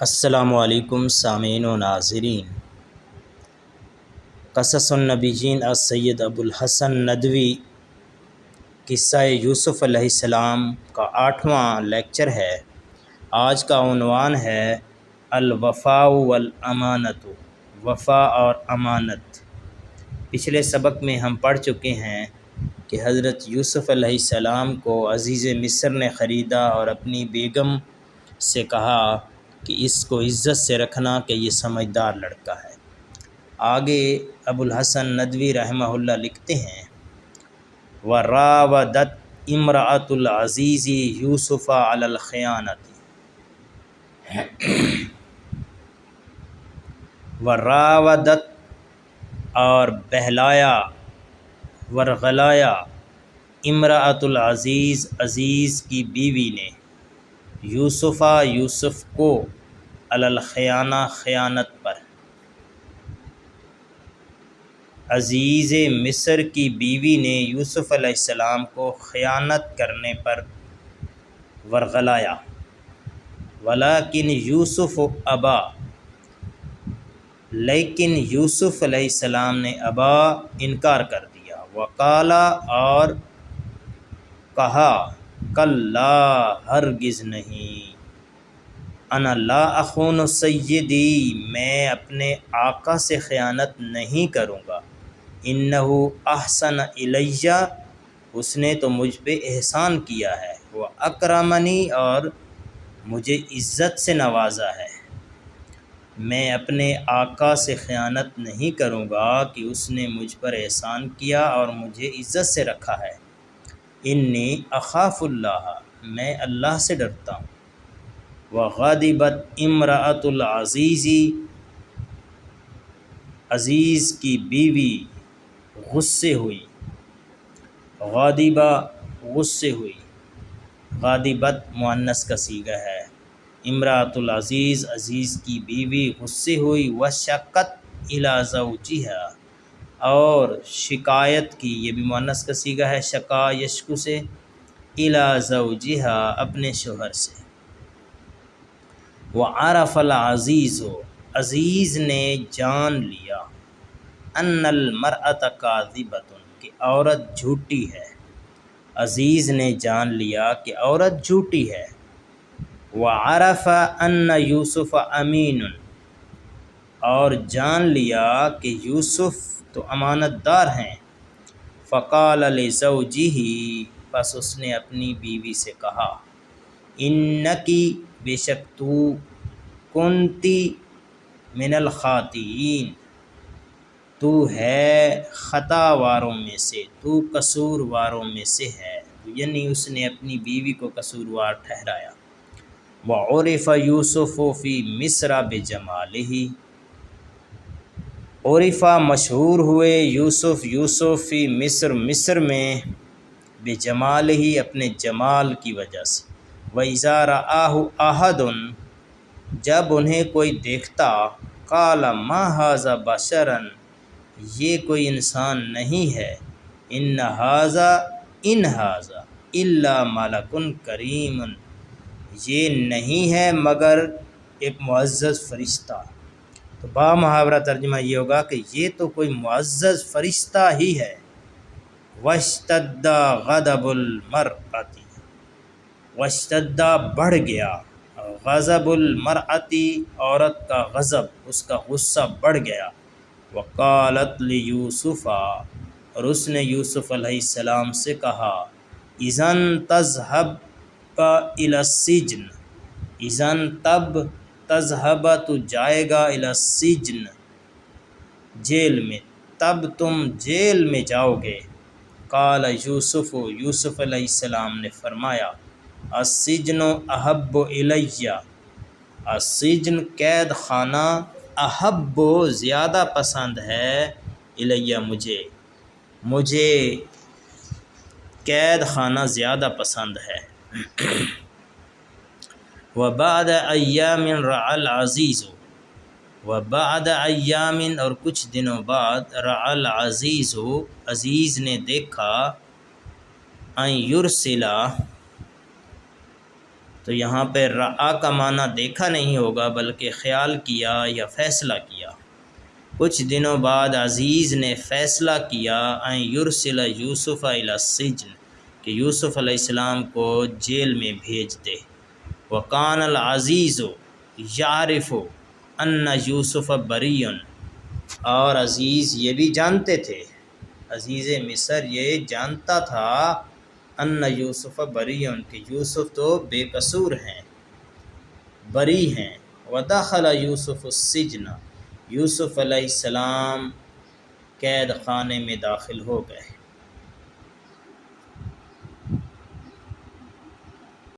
السلام علیکم سامعین و ناظرین۔ قصص النبیین السید ابوالحسن ندوی قصہ یوسف علیہ السلام کا 8واں لیکچر ہے۔ آج کا عنوان ہے الوفاء والامانت، وفا اور امانت۔ پچھلے سبق میں ہم پڑھ چکے ہیں کہ حضرت یوسف علیہ السلام کو عزیز مصر نے خریدا اور اپنی بیگم سے کہا کہ اس کو عزت سے رکھنا کہ یہ سمجھدار لڑکا ہے۔ آگے ابوالحسن ندوی رحمہ اللہ لکھتے ہیں وراودت امرأۃ العزیز یوسف علی الخیانۃ، وراودت اور بہلایا ورغلایا امرأۃ العزیز عزیز کی بیوی نے یوسف کو علی الخیانہ خیانت پر، عزیز مصر کی بیوی نے یوسف علیہ السلام کو خیانت کرنے پر ورغلایا، ولیکن یوسف ابا، لیکن یوسف علیہ السلام نے ابا انکار کر دیا، وقالا اور کہا کلا ہرگز نہیں، انا لا اخون سیدی، میں اپنے آقا سے خیانت نہیں کروں گا، انہ احسن الیہ، اس نے تو مجھ پہ احسان کیا ہے، وہ اکرمنی اور مجھے عزت سے نوازا ہے، میں اپنے آقا سے خیانت نہیں کروں گا کہ اس نے مجھ پر احسان کیا اور مجھے عزت سے رکھا ہے، انی اخاف اللہ، میں اللہ سے ڈرتا ہوں، وغضبت امرأۃ العزیز، عزیز کی بیوی غصے ہوئی، غاضبہ غصے ہوئی، غاضبت مؤنث کا صیغہ ہے، امرأۃ العزیز عزیز کی بیوی غصے ہوئی، وشکت الی زوجہا، اور شکایت کی، یہ بھی مؤنث کا صیغہ ہے، شکا یشکو سے، الی زوجہا اپنے شوہر سے، وعرف العزیز، عزیز نے جان لیا، ان المرأۃ کاذبۃ، کہ عورت جھوٹی ہے، عزیز نے جان لیا کہ عورت جھوٹی ہے، وعرف ان یوسف امین، اور جان لیا کہ یوسف تو امانت دار ہیں، فقال لزوجہ، پس اس نے اپنی بیوی سے کہا، انکی، بے شک تو، کنتی من الخاطئین، تو ہے خطا واروں میں سے، تو قصور واروں میں سے ہے، یعنی اس نے اپنی بیوی کو قصوروار ٹھہرایا، وعرف یوسف فی مصر بجمالہ، عرفہ مشہور ہوئے یوسف فی مصر میں، بجمالہ اپنے جمال کی وجہ سے، وَإِذَا رَآهُ أَحَدٌ، جب انہیں کوئی دیکھتا، قال ما ھذا بشرا، یہ کوئی انسان نہیں ہے، ان ھذا الا ملک کریم، یہ نہیں ہے مگر ایک معزز فرشتہ، تو با محاورہ ترجمہ یہ ہوگا کہ یہ تو کوئی معزز فرشتہ ہی ہے، واشتد غضب المرأۃ، واشتد بڑھ گیا، غضب المرأۃ عورت کا غضب، اس کا غصہ بڑھ گیا، وقالت لیوسف، اور اس نے یوسف علیہ السلام سے کہا، اذن تذهب الی السجن، اذن تب، تذهب تو جائے گا، الی السجن جیل میں، تب تم جیل میں جاؤ گے، قال یوسف، یوسف علیہ السلام نے فرمایا، السجن احب الی، السجن قید خانہ، احب زیادہ پسند ہے، الی مجھے قید خانہ زیادہ پسند ہے، وبعد ایام رعی العزیز، وبعد ایام اور کچھ دنوں بعد، رعی العزیز عزیز نے دیکھا، ان یرسلا تو یہاں پہ رعا کا معنی دیکھا نہیں ہوگا بلکہ خیال کیا یا فیصلہ کیا۔ کچھ دنوں بعد عزیز نے فیصلہ کیا ان یرسل یوسف الی السجن کہ یوسف علیہ السلام کو جیل میں بھیج دے۔ وکان العزیز یعرف ان یوسف بری، اور عزیز یہ بھی جانتے تھے، عزیز مصر یہ جانتا تھا ان یوسف بری کہ یوسف تو بے قصور ہیں، بری ہیں۔ ودخل یوسف السجن، یوسف علیہ السلام قید خانے میں داخل ہو گئے۔